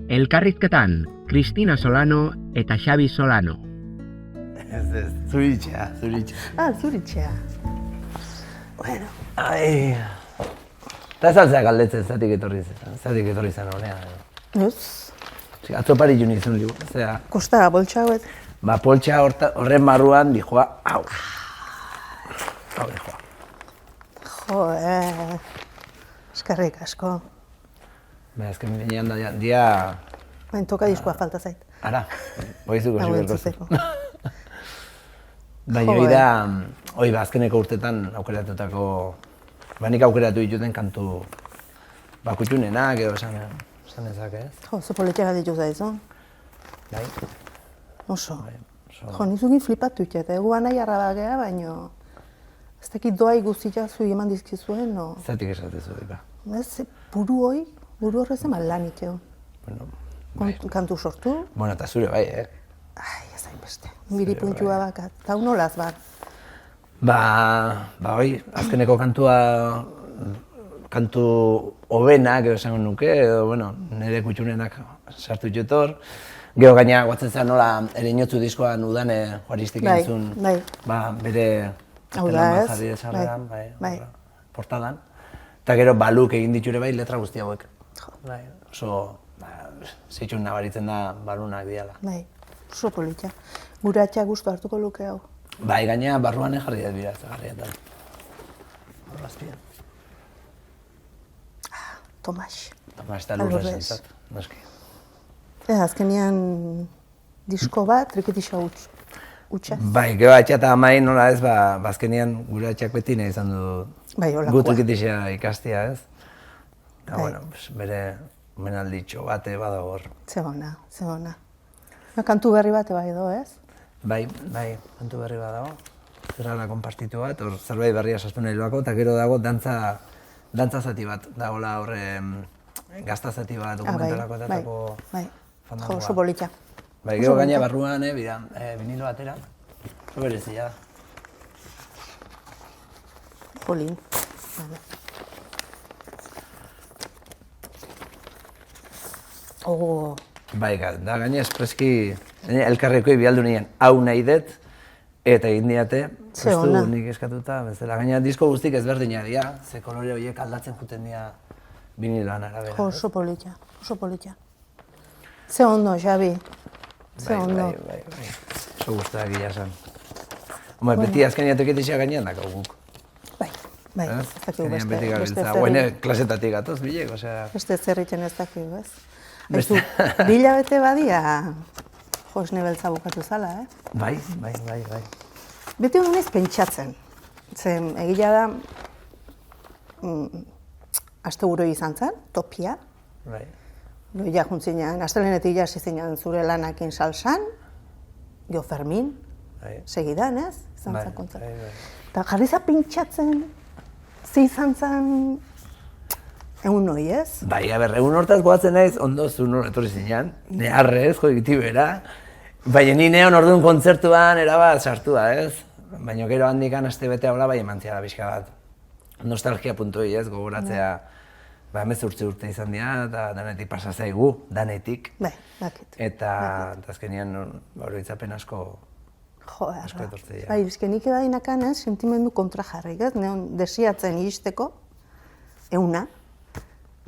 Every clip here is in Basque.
Elkarrizketan, Cristina Solano eta Xabi Solano. Ez, zuritxea. Zuritxea. Bueno. Ai... Eta zaltzea galdetzen, zatik etorri zen honean. Ez. Atzo pari jun izun liu, zera... Kosta, boltsa hauet. Ba, poltsa horren barruan dijoa, hau. Hau dijoa. Jo, eskerrik asko. Ba, ezken binean da, dia... Baina toka diskoa falta zait. Ara, boizuko Hau ziberko entzuteko. Baina hori da, azkeneko urtetan aukeratutako... Ba, nik aukeratu dituten kantu bakutxunenak edo esan ezak, ez? Jo, zo politiara ditu zaizu. Bai. Oso. Oso. Jo, nizukin flipatu itxet, guan nahi arrabagea, baina... Ez dakit doai guztia zui eman dizkizuen, no? Zatik esatezu, eka. Ez, buru horrez eman lan itxeo. Bueno, Kantu sortu. bueno, eta zure bai, Ai, ez hainbeste. Biri puntua bakat. Eta unolaz bat. Ba, azkeneko kantu hobenak, edo esango nuke, edo, bueno, nire kutxunenak sartu jotor. Gero gaina, guatzen zen nola, ere inotzu diskoan udane huaristik entzun, ba, bere jarri desarrean, bai, portadan. Eta gero baluk egin diture bai letra guzti hauek. Bai, oso, zeitxun nabaritzen da balunak diala. Bai, oso politia. Gure atxak gustu hartuko luke hau. Bai, gaina barruan jarri dut bira, zagarrietan. Horrazpian. Tomas. Tomas eta lurrez entzat, noski. Azkenean disko bat, triketisa utxaz. Bai, gero atxa eta amain nola ez, azkenean gure atxak beti nahi izan du gu triketisa ikastia, ez? Eta, bueno, bere omenalditxo bate badago hor. Zegona. Kantu berri bate bai edo, ez? Bai, kantu berri bat dago. Zerrala konpartitu bat, hor zerbait berria sastu nahi loako, eta gero dago dantza zati bat. Dagoela horre gazta zati bat dokumentalako etatako fandangoa. Oso politia. Bai, gero gaina barruan, vinilo batera. Oso berezia da. Jolin. Bai, da gaina espreski elkarreko bialdu nien hau nahi dut eta egin diate, prestu nik eskatuta, bezala. Gaina disko guztik ezberdina dira, ze kolore horiek aldatzen juten dira viniloan arabera. Oso politia. Ze ondo, Xabi. Ze ondo. Bai. Oso guztak gila zen. Beti azkenia triketisa gainean dako guk. Bai. Azkenian beti gabiltza, guene klasetatik gatoz bilek, osea... Beste zerritzen ez dakigu, ez? Aizu, bila bete badia, esne beltza bukatu zala, Bai. Beti honu nahiz pentsatzen. Zen, egila da, asteburu izan zen, topia. Bai. Ja juntzinean, astelenetik jasi zinean zure lanakin salsan, jo Fermin, segidan, ez? Izan zen kontzertu. Eta jarri za pentsatzen, ze izan zen, egun noi, ez? Bai, egun hortaz goatzen naiz, ondo zuen hor etorri zinean, neharrez, jo egitibera. Baina ni neon orduan kontzertuan erabat sartua, ez? Baina gero handikan aste bete hola bai emantzia da pixka bat. Nostalgia puntoi, ez? Gogoratzea, 18 urte izan dira, eta danetik pasa zaigu, danetik. Bai, dakit. Eta azkenean oroitzapen asko etortze dira. Bai, nik edadinakan, ez, sentimendu kontra jarrik, ez? Neon desiatzen iristeko, euna.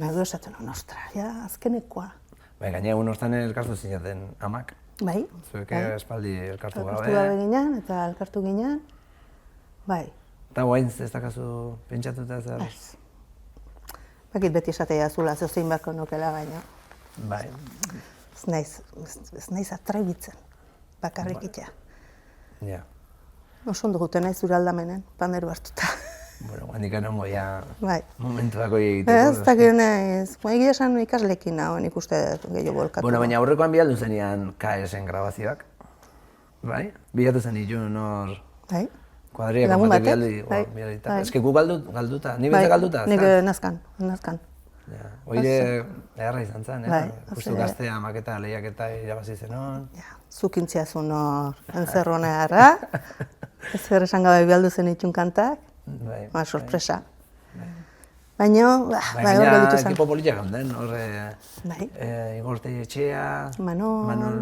Baina esaten hon, ostra, azkenekoa. Bai, gaina egun hortan elkartu zinaten amak. Bai. Zuek espaldi elkartu gabe. Elkartu gabe ginen, eta elkartu ginen. Bai. Eta guain ez dakazu pentsatuta zer? Ez. Bakit beti esatea zula, zein beharko nukela, baina. Bai. Ez naiz atrebitzen, bakarrik itea. Ja. Oso ondo guten naiz zure aldamenen, panderu hartuta. Bueno, handikan hongo ja momentuako egiteko. Ez dakit nahiz, egia esan ikaslekin nagoen ikuste gehiago bolkatu. Bueno, baina aurrekoan bialdu zenian KS-en grabazioak. Bai? Bilatu zen ditun hor... Bai. Kuadriak batek bialdita. Ez que gu galduta, ni bete galduta? Nik nazkan. Oire eharra izan zen, justu gaztea maketa lehiaketa irabazi zen hon. Zukintzia zuen hor, entzerrona eharra. Ez zer esan gabe bialdu zen itxun kantak. Sorpresa. Baina, bai, hor gelditu zen. Ekipo politak handen, hor Igor Telletxea, Manol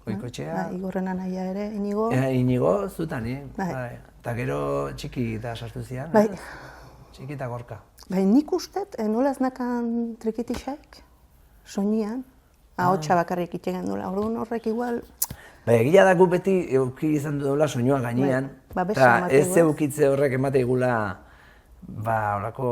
Goikoetxea. Igorren anaia ere, Inigo. Inigo, zutani. Eta gero txiki eta sartu zian. Txiki eta gorka. Nik ustet, nola ez nakan trikitixak, soñian, ahotsa bakarrik itxegen duela, orduan horrek igual... Egia dago beti euki izan duela soinua gainean, eta ez eukitze horrek emate igula, horako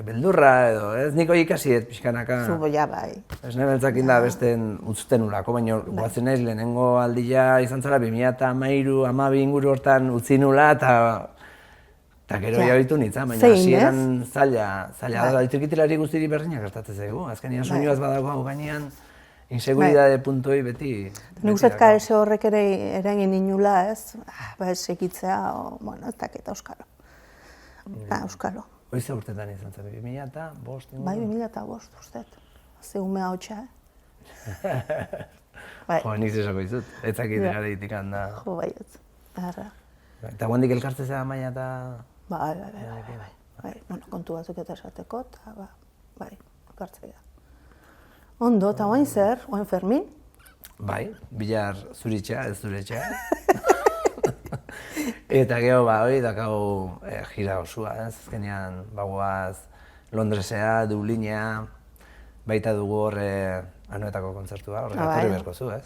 beldurra edo, ez niko ikasiet pixkanaka. Zuboia bai. Ez nebeltzakin da besten utzten ulako, baina guatzen naiz lehenengo aldia izan zara 2013 inguru hortan utzi nula, eta gero jabitu nintzen, baina hasieran zaila da, trikitilarri guztiri berdinak gertatzen zaigu, azkenean soinuaz badago hau gainean, inseguridade puntoi beti... Nik uste KS horrek ere eragin inula, ez? Ez segitzea, bueno, ez dakit Euskalo. Euskalo. Hoize urtetan izan zen, 2005? Bai, 2005, ustet. Ze umea hotxa, Jo, nik zesako izut, etzakit gara ditikan da... Jo, bai, ez. Eta guandik elkartze zera maia eta... Bai, kontu batzuk eta esateko, eta bai, elkartzea. Ondo, eta oain zer, oain Fermin? Bai, bilar zuritxea, ez zuretxea. Eta gero, hori dakau gira osua, ez? Azkenean, bagoaz Londresea, Dublinea, baita dugu horre anuetako kontzertua, horre gatorri berko zu, ez?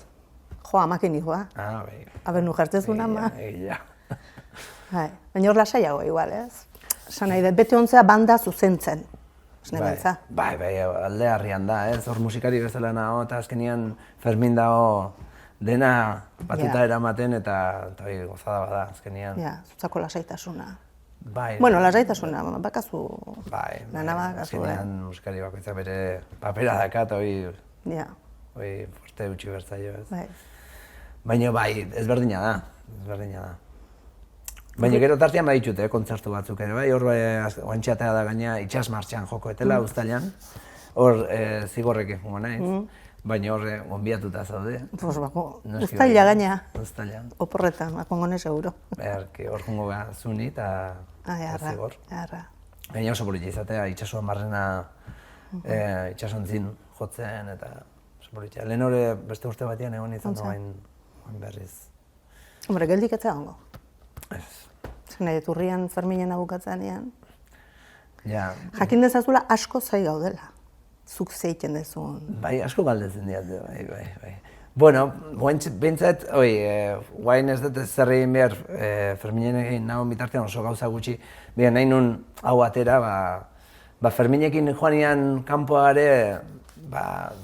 Jo, amakin nikoa. Bai. Aber, nu jartzezun ama. Egia. Baina hor lasaiago igual, ez? Esan nahi dut, beti ontzea banda zuzentzen. Bai, alde harrian da, ez? Hor musikari bezala nago, eta azkenean Fermin dago dena batuta eramaten eta gozada bada, azkenean. Zutzako lasaitasuna. Bai. Bueno, lasaitasuna, bakazu... Bai, bakazu, azkenean musikari bakoitzak bere papera dakat, hori forte utxi bertzaio, ez? Baina bai, ezberdina da. Baina gero tartean baditut, kontzertu batzuk ere, bai, hor oantxatea da gaina itxas martxan joko etela, uztailan, hor zigorrek efungo naiz, baina hor gonbiatuta zaude. Pues bako, uztaila gaina. Uztailan. Oporretan, bakongo ne seguro. Hor jungo gara zuni eta zigor. Baina oso politia izatea, itxasuan barrena itxasontzin jotzen eta oso politia. Lehen hori beste urte batian egon izan da berriz. Hombre, geldik etzea gongo. Ez. Zer nahi, Urrian Ferminen agukatzean ean. Jakin dezazula asko zai gaudela. Zuk zeiten dezun. Bai, asko galdetzen diate, bai. Bueno, bintzat, guain ez dut zer egin behar Ferminen egin nago bitartean oso gauza gutxi. Nahi nun hau atera, Ferminekin joanian kanpoare,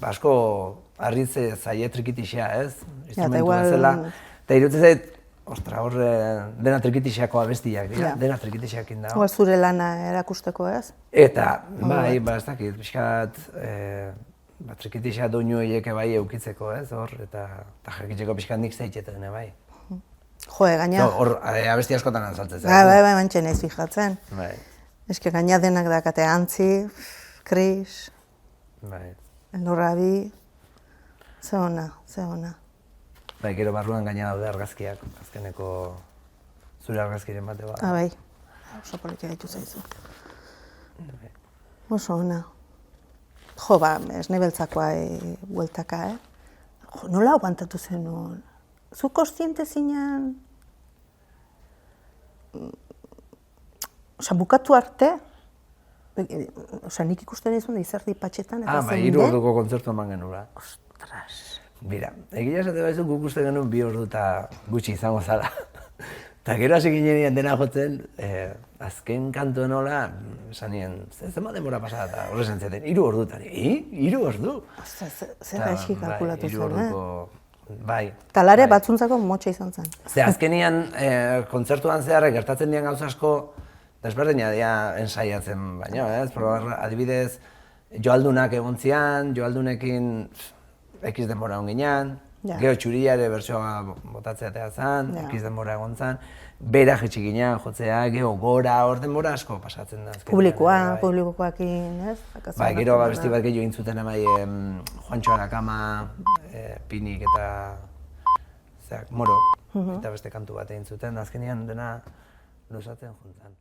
asko arritze zaie trikitixea, ez? Instrumentu bezala. Eta irutzen zait, ostra, hor dena trikitixeako abestiak dira, dena trikitixeakin dago. Zure lana erakusteko, ez? Eta, bai, ez dakit, pixkat, trikitixea doinu horieke bai eukitzeko, ez, hor, eta jakitzeko pixkat nik zeitzeten, bai. Jo, gaina... Hor, abesti askotan antzaltzen. Bai, mantxe nahiz fijatzen. Bai. Eske gaina denak dakate Antzi, Kris, Elorrabi, ze ona. Bai, gero barruan gaina daude argazkiak, azkeneko zure argazkiren bate bat. Bai, oso politia ditu zaizu. Oso ona. Jo, esne beltzakoa bueltaka, Jo, nola aguantatu zenuen? Zu kostiente zinean... bukatu arte, nik ikusten izan da izerdi patxetan eta bai, 3 orduko kontzertu eman genula. Ostras. Bira, egia esate baizu guk uste genuen 2 ordu eta gutxi izango zala. Eta gero hasi ginean dena jotzen, azken kantu nola, esan nien, zenbat denbora pasada eta horre zentzeten, 3 ordutan. 3 ordu? Zer gaizki kalkulatu zen, Bai. Talare batzuntzako motxa izan zen. Ze azkenian kontzertuan zeharrek gertatzen dian gauza asko, desberdina dira ensaiatzen baino, ez? Adibidez, joaldunak egon zian, joaldunekin X denbora egon ginean, gero txuria ere bertsoa botatzeatea zen, X denbora egon zen, bera jetxik ginean jotzea, gero gora, hor denbora asko pasatzen da. Publikoakin, ez? Bai, gero besti bat gehiago intzuten amai Juantxo Arakama, Pinik eta Moro, eta beste kantu bat egin zuten, azkenean dena luzatzen juntzan.